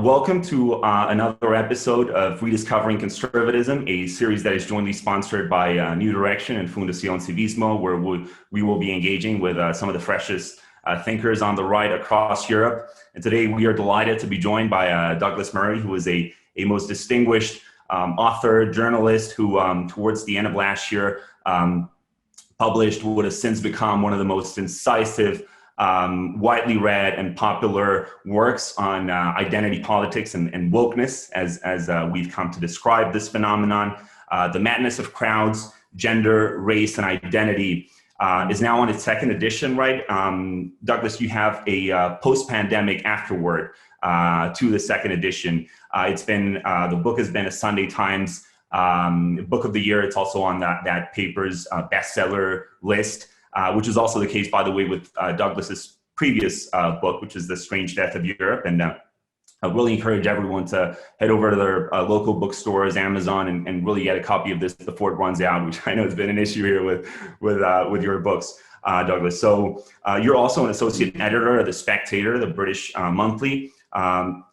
Welcome to another episode of Rediscovering Conservatism, a series that is jointly sponsored by New Direction and Fundación Civismo, where we will be engaging with some of the freshest thinkers on the right across Europe. And today we are delighted to be joined by Douglas Murray, who is a most distinguished author, journalist, who towards the end of last year published what has since become one of the most incisive, widely read and popular works on identity politics and wokeness, as we've come to describe this phenomenon. The Madness of Crowds, Gender, Race, and Identity is now on its second edition, right? Douglas, you have a post-pandemic afterword to the second edition. The book has been a Sunday Times Book of the Year. It's also on that paper's bestseller list. Which is also the case, by the way, with Douglas's previous book, which is The Strange Death of Europe. And I really encourage everyone to head over to their local bookstores, Amazon, and really get a copy of this before it runs out, which I know has been an issue here with your books, Douglas. So you're also an associate editor of The Spectator, the British monthly.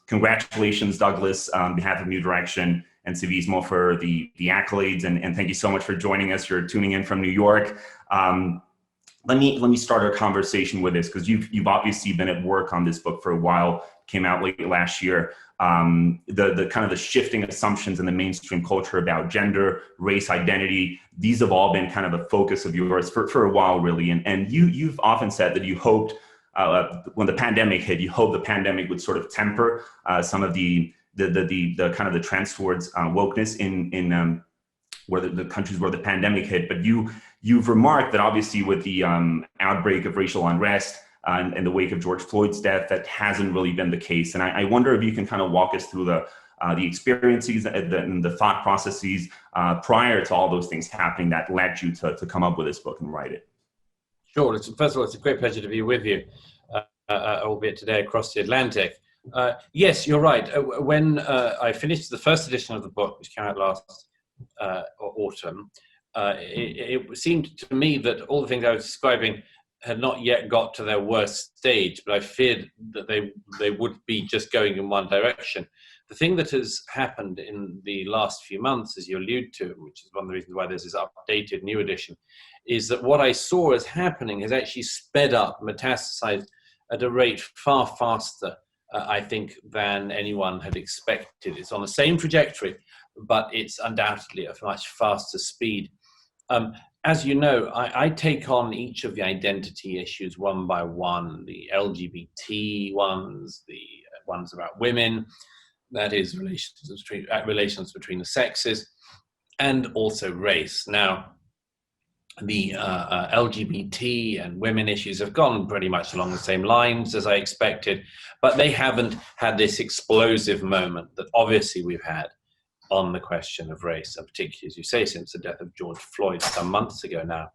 Congratulations, Douglas, on behalf of New Direction and Civismo for the accolades, and thank you so much for joining us. You're tuning in from New York. Let me start our conversation with this, because you've obviously been at work on this book for a while. Came out late last year. The kind of the shifting assumptions in the mainstream culture about gender, race, identity, these have all been kind of a focus of yours for a while, really. And you've often said that you hoped when the pandemic hit, you hoped the pandemic would sort of temper some of the kind of the trends towards wokeness in where the countries where the pandemic hit. But you've remarked that obviously with the outbreak of racial unrest in the wake of George Floyd's death, that hasn't really been the case. And I wonder if you can kind of walk us through the experiences and the thought processes prior to all those things happening that led you to come up with this book and write it. Sure. First of all, it's a great pleasure to be with you, albeit today across the Atlantic. Yes, you're right. When I finished the first edition of the book, which came out last autumn, it seemed to me that all the things I was describing had not yet got to their worst stage, but I feared that they would be just going in one direction. The thing that has happened in the last few months, as you allude to, which is one of the reasons why there's this updated new edition, is that what I saw as happening has actually sped up, metastasized at a rate far faster, I think, than anyone had expected. It's on the same trajectory, but it's undoubtedly at a much faster speed. As you know, I take on each of the identity issues one by one, the LGBT ones, the ones about women, that is relations between the sexes, and also race. Now, the LGBT and women issues have gone pretty much along the same lines as I expected, but they haven't had this explosive moment that obviously we've had on the question of race, and particularly, as you say, since the death of George Floyd some months ago now.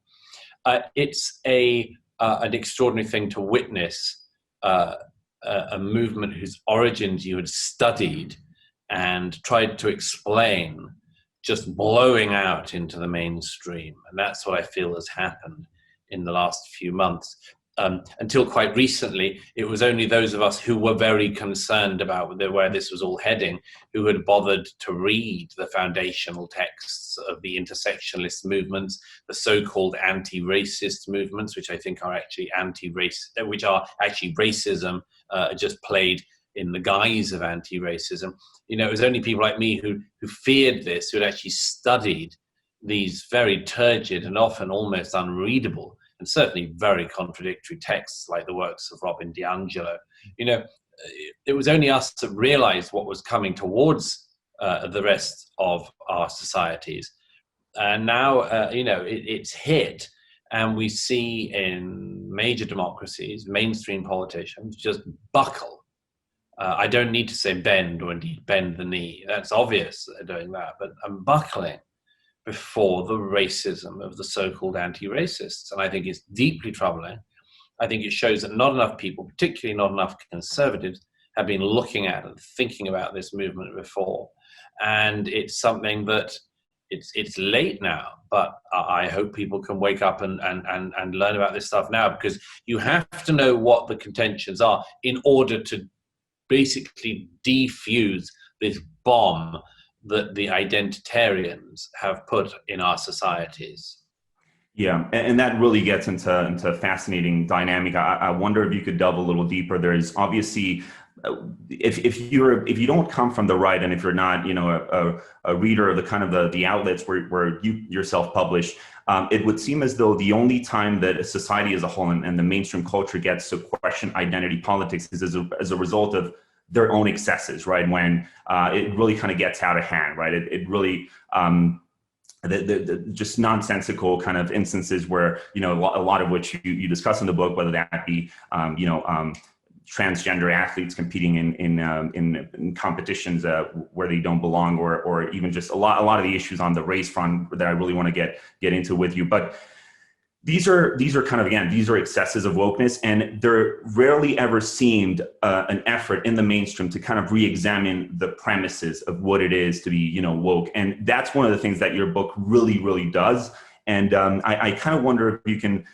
It's an extraordinary thing to witness a movement whose origins you had studied and tried to explain just blowing out into the mainstream. And that's what I feel has happened in the last few months. Until quite recently, it was only those of us who were very concerned about where this was all heading who had bothered to read the foundational texts of the intersectionalist movements, the so-called anti-racist movements, which I think are actually which are actually racism just played in the guise of anti-racism. You know, it was only people like me who feared this, who had actually studied these very turgid and often almost unreadable and certainly very contradictory texts like the works of Robin DiAngelo. You know, it was only us that realized what was coming towards the rest of our societies. And now, it's hit, and we see in major democracies, mainstream politicians just buckle. I don't need to say bend or indeed bend the knee. That's obvious that they're doing that, but I'm buckling before the racism of the so-called anti-racists. And I think it's deeply troubling. I think it shows that not enough people, particularly not enough conservatives, have been looking at and thinking about this movement before. And it's something that it's late now, but I hope people can wake up and learn about this stuff now, because you have to know what the contentions are in order to basically defuse this bomb that the identitarians have put in our societies. Yeah, and that really gets into a fascinating dynamic. I wonder if you could delve a little deeper. There's obviously, if you don't come from the right, and if you're not, a reader of the kind of the outlets where you yourself publish, it would seem as though the only time that a society as a whole and the mainstream culture gets to question identity politics is as a result of their own excesses, right? When it really kind of gets out of hand, right? It really the just nonsensical kind of instances where, a lot of which you discuss in the book, whether that be, transgender athletes competing in competitions where they don't belong, or even just a lot of the issues on the race front that I really want to get into with you. But these are kind of, again, these are excesses of wokeness, and there rarely ever seemed an effort in the mainstream to kind of re-examine the premises of what it is to be, woke. And that's one of the things that your book really, really does. And I kind of wonder if you can,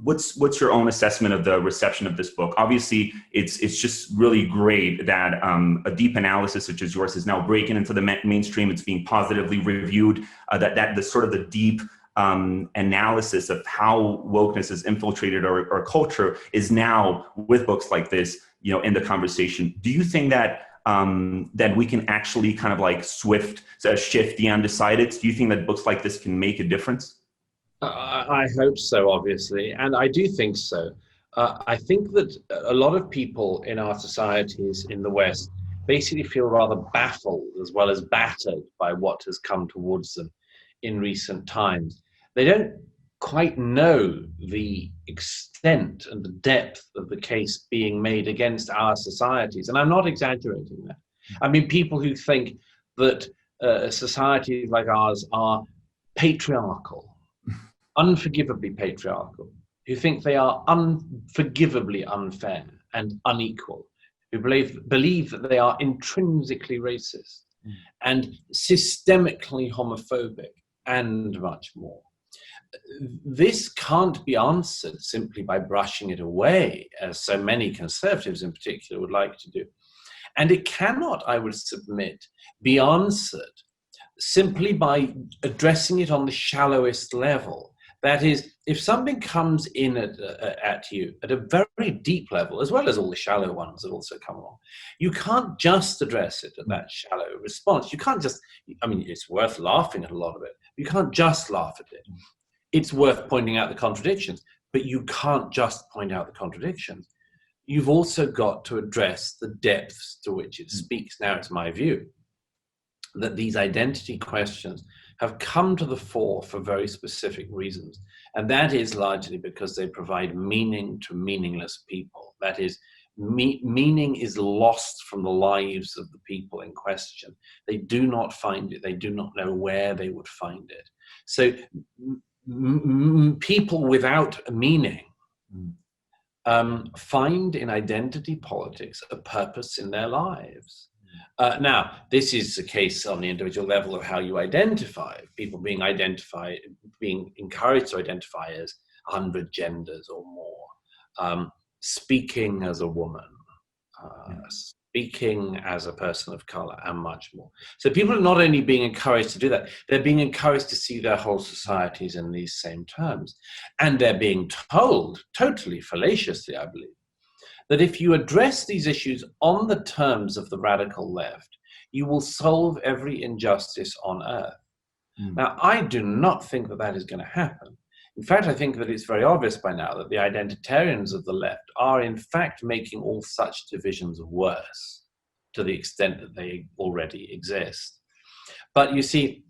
what's your own assessment of the reception of this book? Obviously, it's just really great that a deep analysis such as yours is now breaking into the mainstream. It's being positively reviewed. That the sort of the deep analysis of how wokeness has infiltrated our culture is now, with books like this, in the conversation. Do you think that that we can actually kind of like shift the undecideds? Do you think that books like this can make a difference? I hope so, obviously, and I do think so. I think that a lot of people in our societies in the West basically feel rather baffled as well as battered by what has come towards them in recent times. They don't quite know the extent and the depth of the case being made against our societies. And I'm not exaggerating that. I mean, people who think that societies like ours are patriarchal, unforgivably patriarchal, who think they are unforgivably unfair and unequal, who believe that they are intrinsically racist and systemically homophobic and much more. This can't be answered simply by brushing it away, as so many conservatives in particular would like to do. And it cannot, I would submit, be answered simply by addressing it on the shallowest level. That is, if something comes in at you at a very deep level, as well as all the shallow ones that also come along, you can't just address it at that shallow response. You can't just, I mean, it's worth laughing at a lot of it. You can't just laugh at it. It's worth pointing out the contradictions, but you can't just point out the contradictions. You've also got to address the depths to which it speaks. Now, it's my view that these identity questions have come to the fore for very specific reasons. And that is largely because they provide meaning to meaningless people. That is, meaning is lost from the lives of the people in question. They do not find it. They do not know where they would find it. So people without meaning find in identity politics a purpose in their lives. Now, this is the case on the individual level of how you identify. People being encouraged to identify as 100 genders or more, speaking as a woman, speaking as a person of color, and much more. So people are not only being encouraged to do that, they're being encouraged to see their whole societies in these same terms. And they're being told, totally fallaciously, I believe, that if you address these issues on the terms of the radical left, you will solve every injustice on earth. Now, I do not think that that is going to happen. In fact, I think that it's very obvious by now that the identitarians of the left are in fact making all such divisions worse to the extent that they already exist. But you see,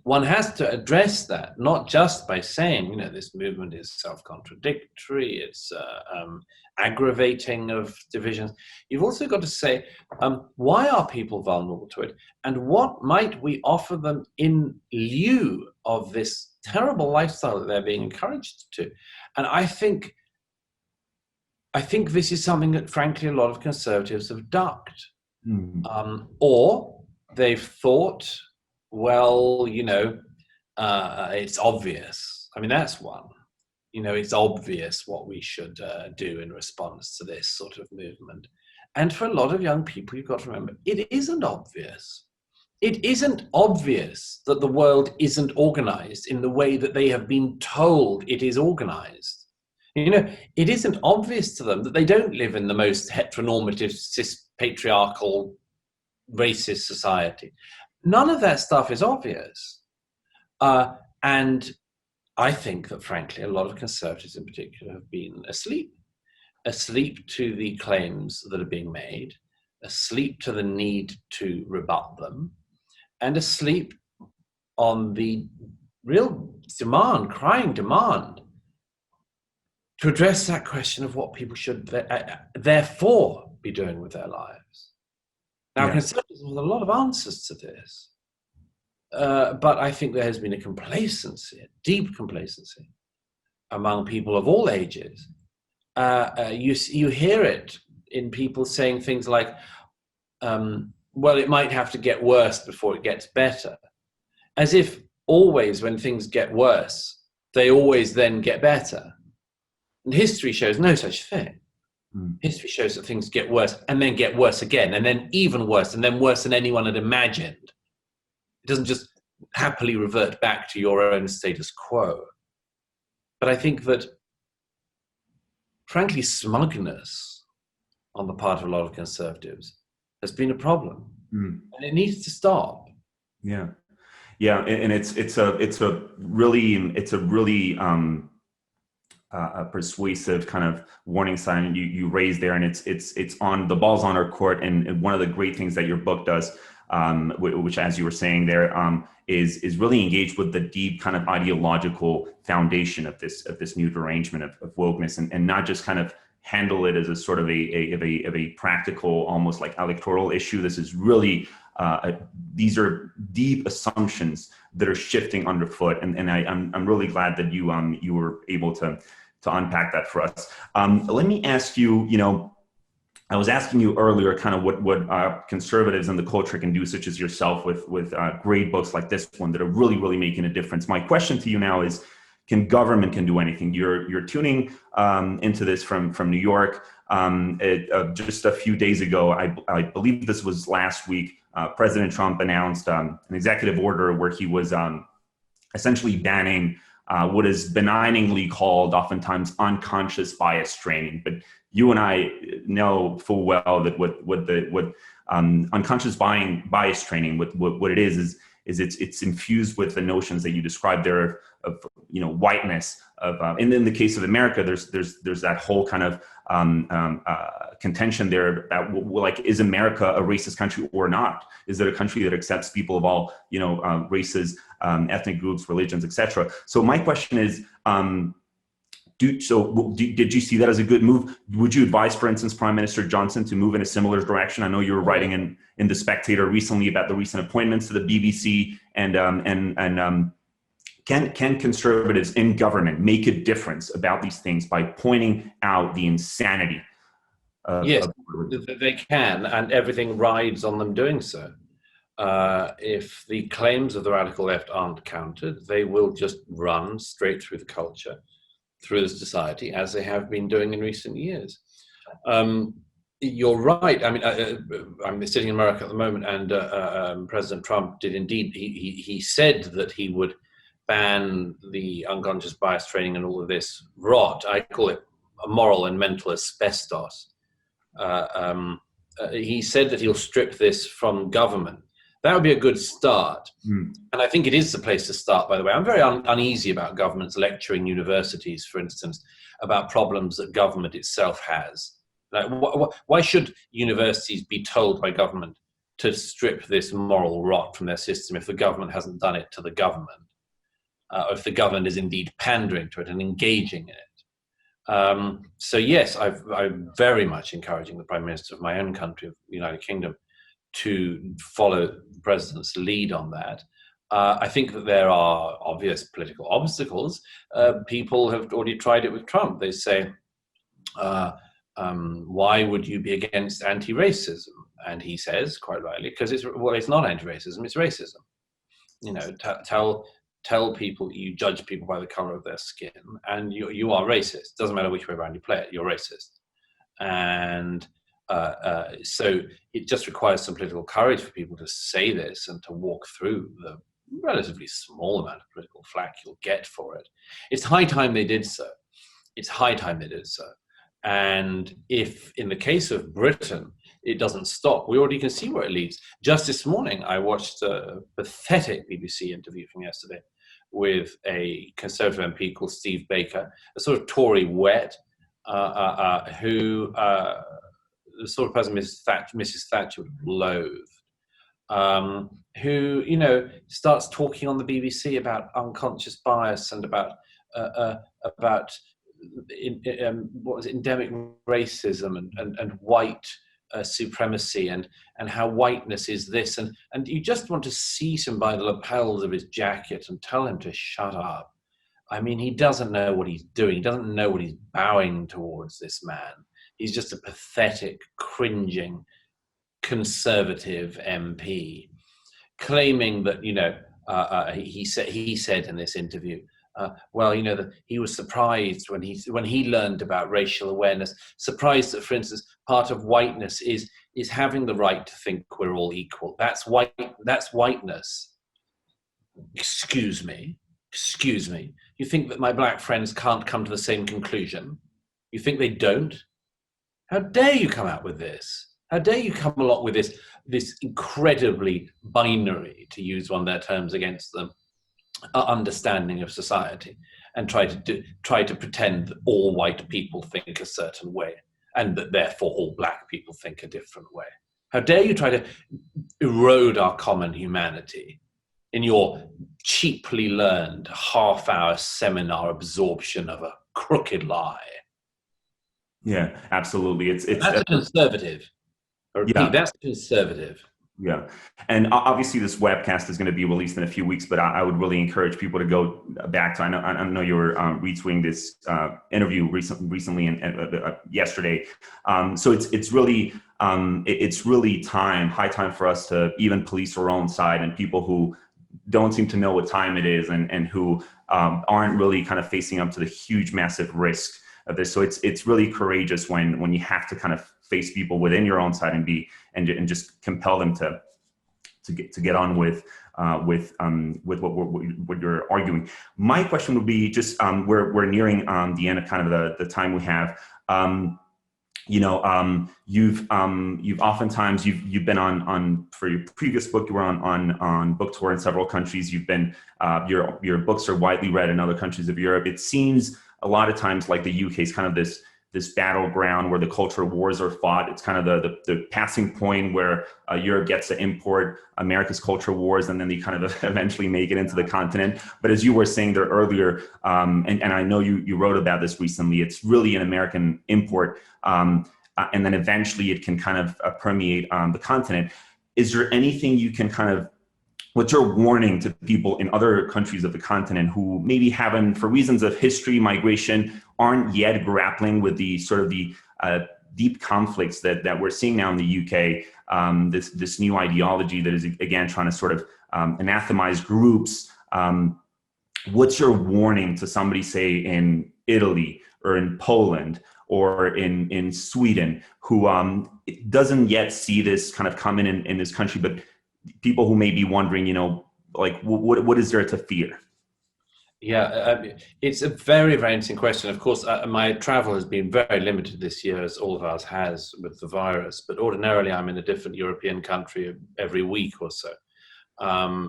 one has to address that, not just by saying, this movement is self-contradictory, it's aggravating of divisions. You've also got to say, why are people vulnerable to it? And what might we offer them in lieu of this terrible lifestyle that they're being encouraged to? And I think this is something that, frankly, a lot of conservatives have ducked. Or they've thought, well, it's obvious. I mean, that's one. it's obvious what we should do in response to this sort of movement. And for a lot of young people, you've got to remember, it isn't obvious. It isn't obvious that the world isn't organized in the way that they have been told it is organized. It isn't obvious to them that they don't live in the most heteronormative, cis-patriarchal, racist society. None of that stuff is obvious. And I think that, frankly, a lot of conservatives in particular have been asleep to the claims that are being made, asleep to the need to rebut them, and asleep on the real crying demand to address that question of what people should therefore be doing with their lives. Now, conservatives have a lot of answers to this, but I think there has been a complacency, a deep complacency, among people of all ages. You hear it in people saying things like, well, it might have to get worse before it gets better. As if always when things get worse, they always then get better. And history shows no such thing. History shows that things get worse and then get worse again, and then even worse, and then worse than anyone had imagined. It doesn't just happily revert back to your own status quo. But I think that, frankly, smugness on the part of a lot of conservatives has been a problem, and it needs to stop. And it's a really a persuasive kind of warning sign you raised there, and it's on the ball's on our court. And one of the great things that your book does, which, as you were saying there, is really engaged with the deep kind of ideological foundation of this new derangement of wokeness, and not just kind of handle it as a sort of a practical, almost like electoral issue. This is really these are deep assumptions that are shifting underfoot, and I'm really glad that you were able to unpack that for us. Let me ask you, I was asking you earlier kind of what conservatives in the culture can do, such as yourself, with great books like this one that are really making a difference. My question to you now is, can government do anything? You're tuning into this from New York. Just a few days ago, I believe this was last week, President Trump announced an executive order where he was essentially banning what is benignly called oftentimes unconscious bias training. But you and I know full well that what unconscious bias training, what it is it's infused with the notions that you described there of whiteness, and in the case of America, there's that whole kind of contention there about, like, is America a racist country or not? Is it a country that accepts people of all races, ethnic groups, religions, etc.? So my question is, did you see that as a good move? Would you advise, for instance, Prime Minister Johnson to move in a similar direction? I know you were writing in The Spectator recently about the recent appointments to the BBC, and can conservatives in government make a difference about these things by pointing out the insanity? Yes, they can, and everything rides on them doing so. If the claims of the radical left aren't countered, they will just run straight through the culture, through the society, as they have been doing in recent years. You're right. I mean, I'm sitting in America at the moment, and President Trump did indeed. He said that he would ban the unconscious bias training and all of this rot. I call it a moral and mental asbestos. He said that he'll strip this from government. That would be a good start. And I think it is the place to start, by the way. I'm very uneasy about governments lecturing universities, for instance, about problems that government itself has. Like, why should universities be told by government to strip this moral rot from their system if the government hasn't done it to the government? Or if the government is indeed pandering to it and engaging in it. So yes, I'm very much encouraging the Prime Minister of my own country, of the United Kingdom, to follow the President's lead on that. I think that there are obvious political obstacles. People have already tried it with Trump. They say, why would you be against anti-racism? And he says, quite rightly, because it's not anti-racism, it's racism. tell people you judge people by the color of their skin, and you are racist. Doesn't matter which way around you play it, you're racist. And so it just requires some political courage for people to say this and to walk through the relatively small amount of political flack you'll get for it. It's high time they did so. It's high time they did so. And if, in the case of Britain, it doesn't stop, we already can see where it leads. Just this morning, I watched a pathetic BBC interview from yesterday with a Conservative MP called Steve Baker, a sort of Tory wet, who the sort of person Mrs. Thatcher would loathe, who, you know, starts talking on the BBC about unconscious bias and about what was it, endemic racism and white supremacy and how whiteness is this, and you just want to seize him by the lapels of his jacket and tell him to shut up. I mean, he doesn't know what he's doing. He doesn't know what he's bowing towards, this man. He's just a pathetic, cringing, conservative MP, claiming that, you know, he said in this interview, well, you know, that he was surprised when he learned about racial awareness, surprised that, for instance, part of whiteness is having the right to think we're all equal. That's whiteness. Excuse me. You think that my black friends can't come to the same conclusion? You think they don't? How dare you come out with this? How dare you come along with this incredibly binary, to use one of their terms against them, understanding of society, and try to pretend that all white people think a certain way and that therefore all black people think a different way? How dare you try to erode our common humanity in your cheaply learned half-hour seminar absorption of a crooked lie? Yeah, absolutely. That's conservative. I repeat, yeah. That's conservative. Yeah. And obviously this webcast is going to be released in a few weeks, but I would really encourage people to go back to, I know you were retweeting this interview recently and yesterday. So it's really high time for us to even police our own side, and people who don't seem to know what time it is and who aren't really kind of facing up to the huge, massive risk of this. So it's really courageous when you have to kind of face people within your own side and just compel them to get on with what you're arguing. My question would be just we're nearing the end of kind of the time we have. You've oftentimes you've been on for your previous book, you were on book tour in several countries. You've been your books are widely read in other countries of Europe. It seems a lot of times like the UK is kind of this battleground where the cultural wars are fought. It's kind of the passing point where Europe gets to import America's cultural wars, and then they kind of eventually make it into the continent. But as you were saying there earlier, and I know you wrote about this recently, it's really an American import, and then eventually it can kind of permeate the continent. Is there anything you can kind of, what's your warning to people in other countries of the continent who maybe haven't, for reasons of history, migration, aren't yet grappling with the sort of the deep conflicts that we're seeing now in the UK, this new ideology that is, again, trying to sort of anathemize groups? What's your warning to somebody, say, in Italy or in Poland or in Sweden, who doesn't yet see this kind of come in this country, but people who may be wondering, like, what is there to fear? Yeah, it's a very, very interesting question. Of course, my travel has been very limited this year, as all of ours has with the virus, but ordinarily I'm in a different European country every week or so.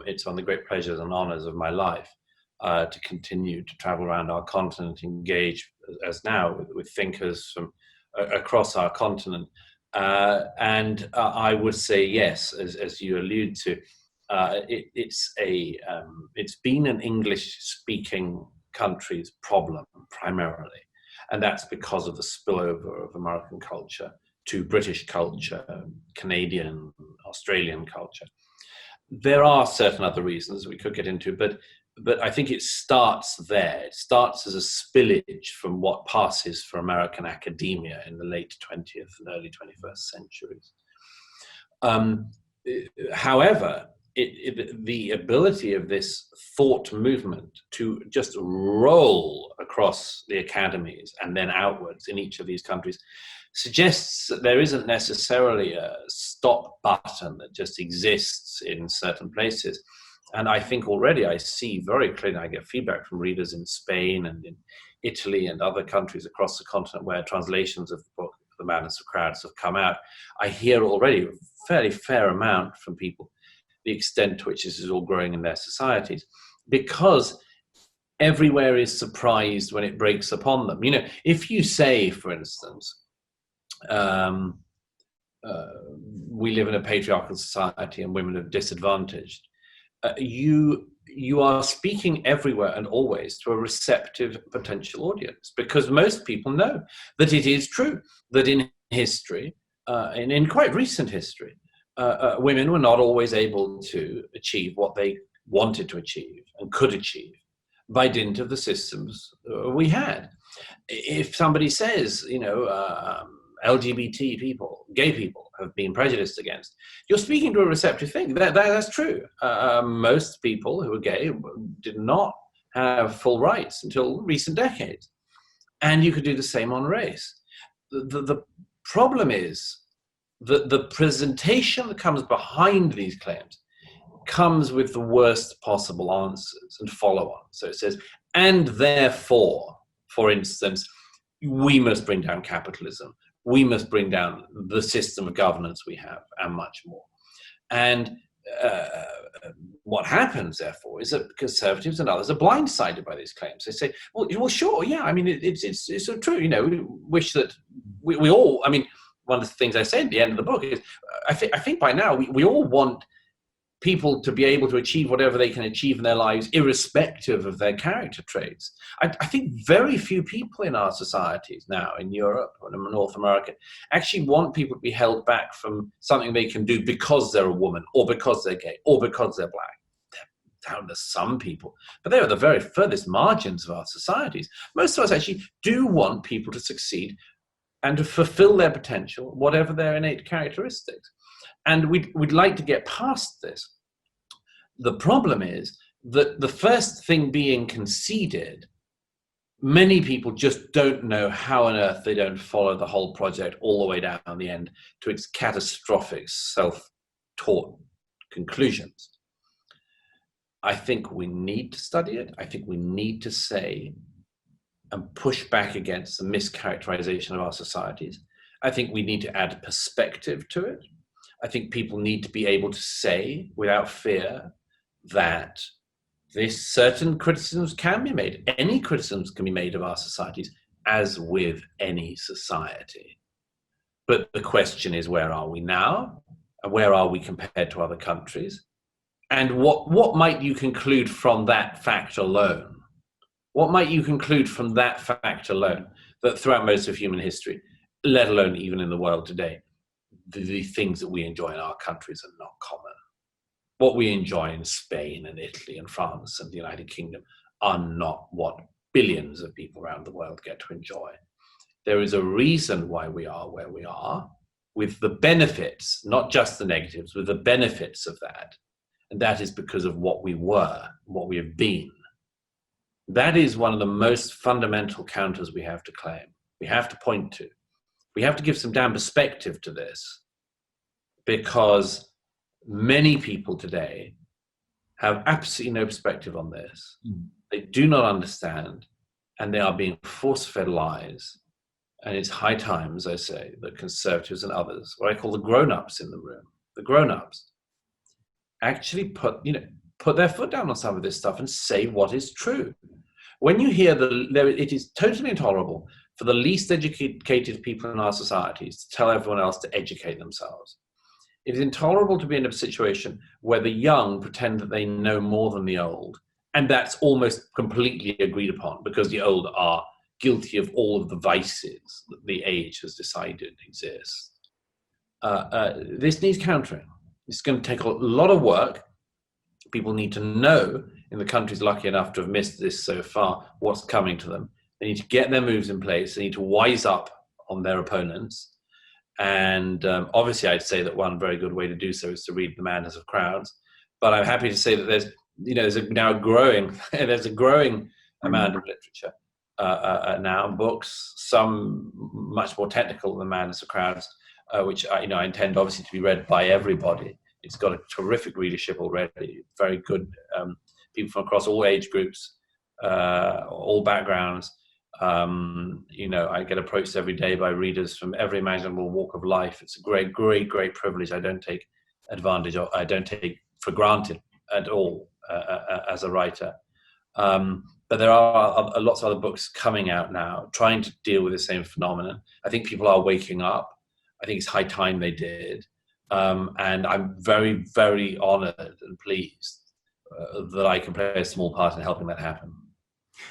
It's one of the great pleasures and honors of my life to continue to travel around our continent, engage, as now, with thinkers from across our continent. And I would say, yes, as you allude to, it's been an English-speaking country's problem primarily, and that's because of the spillover of American culture to British culture, Canadian, Australian culture. There are certain other reasons we could get into, but I think it starts there. It starts as a spillage from what passes for American academia in the late 20th and early 21st centuries. However, the ability of this thought movement to just roll across the academies and then outwards in each of these countries suggests that there isn't necessarily a stop button that just exists in certain places. And I think already I see very clearly, I get feedback from readers in Spain and in Italy and other countries across the continent where translations of the book, The Madness of Crowds, have come out. I hear already a fairly fair amount from people, the extent to which this is all growing in their societies, because everywhere is surprised when it breaks upon them. You know, if you say, for instance, we live in a patriarchal society and women are disadvantaged, you are speaking everywhere and always to a receptive potential audience, because most people know that it is true that in history, in quite recent history, women were not always able to achieve what they wanted to achieve and could achieve by dint of the systems we had. If somebody says, you know, LGBT people, gay people have been prejudiced against, you're speaking to a receptive thing. That's true. Most people who are gay did not have full rights until recent decades. And you could do the same on race. The problem is that the presentation that comes behind these claims comes with the worst possible answers and follow-on. So it says, and therefore, for instance, we must bring down capitalism. We must bring down the system of governance we have, and much more. And what happens, therefore, is that conservatives and others are blindsided by these claims. They say, well, sure, yeah, I mean, it's so true. You know, we wish that we all, I mean, one of the things I say at the end of the book is, I think by now we all want people to be able to achieve whatever they can achieve in their lives, irrespective of their character traits. I think very few people in our societies now, in Europe or in North America, actually want people to be held back from something they can do because they're a woman, or because they're gay, or because they're black. They're down to some people, but they're at the very furthest margins of our societies. Most of us actually do want people to succeed and to fulfill their potential, whatever their innate characteristics. And we'd like to get past this. The problem is that the first thing being conceded, many people just don't know how on earth they don't follow the whole project all the way down the end to its catastrophic self-taught conclusions. I think we need to study it. I think we need to say and push back against the mischaracterization of our societies. I think we need to add perspective to it. I think people need to be able to say without fear that this certain criticisms can be made. Any criticisms can be made of our societies, as with any society. But the question is, where are we now? And where are we compared to other countries? And what might you conclude from that fact alone? What might you conclude from that fact alone? That throughout most of human history, let alone even in the world today, the things that we enjoy in our countries are not common. What we enjoy in Spain and Italy and France and the United Kingdom are not what billions of people around the world get to enjoy. There is a reason why we are where we are, with the benefits, not just the negatives, with the benefits of that. And that is because of what we were, what we have been. That is one of the most fundamental counters we have to claim. We have to point to. We have to give some damn perspective to this, because many people today have absolutely no perspective on this. They do not understand, and they are being force-fed lies. And it's high time, as I say, that conservatives and others, what I call the grown-ups in the room, the grown-ups, actually put their foot down on some of this stuff and say what is true. When you hear it is totally intolerable for the least educated people in our societies to tell everyone else to educate themselves. It is intolerable to be in a situation where the young pretend that they know more than the old, and that's almost completely agreed upon because the old are guilty of all of the vices that the age has decided exist. This needs countering. It's going to take a lot of work. People need to know, in the countries lucky enough to have missed this so far, what's coming to them. They need to get their moves in place. They need to wise up on their opponents. And obviously, I'd say that one very good way to do so is to read The Madness of Crowds. but I'm happy to say that there's now growing there's a growing amount of literature now, books, some much more technical than Madness of Crowds, which I intend obviously to be read by everybody. It's got a terrific readership already, very good people from across all age groups, all backgrounds. I get approached every day by readers from every imaginable walk of life. It's a great, great, great privilege. I don't take advantage of, I don't take for granted at all as a writer. But there are lots of other books coming out now trying to deal with the same phenomenon. I think people are waking up. I think it's high time they did. And I'm very, very honored and pleased that I can play a small part in helping that happen.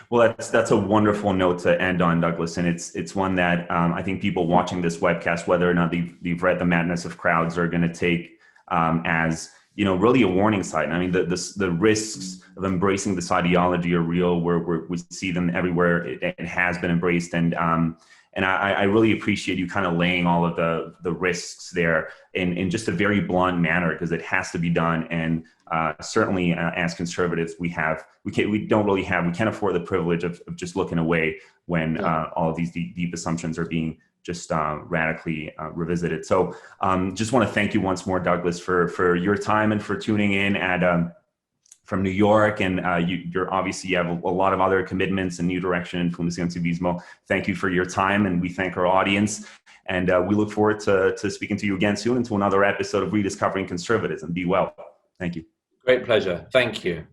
Well, that's a wonderful note to end on, Douglas, and it's one that I think people watching this webcast, whether or not they've read The Madness of Crowds, are going to take as really a warning sign. I mean, the risks of embracing this ideology are real. We see them everywhere. It has been embraced, and I really appreciate you kind of laying all of the risks there in just a very blunt manner, because it has to be done. And certainly as conservatives, we can't afford the privilege of just looking away when all of these deep assumptions are being just radically revisited. So just want to thank you once more, Douglas, for your time and for tuning in from New York. And you're obviously, you have a lot of other commitments and New Direction and Fundación Civismo. Thank you for your time, and we thank our audience. And we look forward to speaking to you again soon, and to another episode of Rediscovering Conservatism. Be well. Thank you. Great pleasure. Thank you.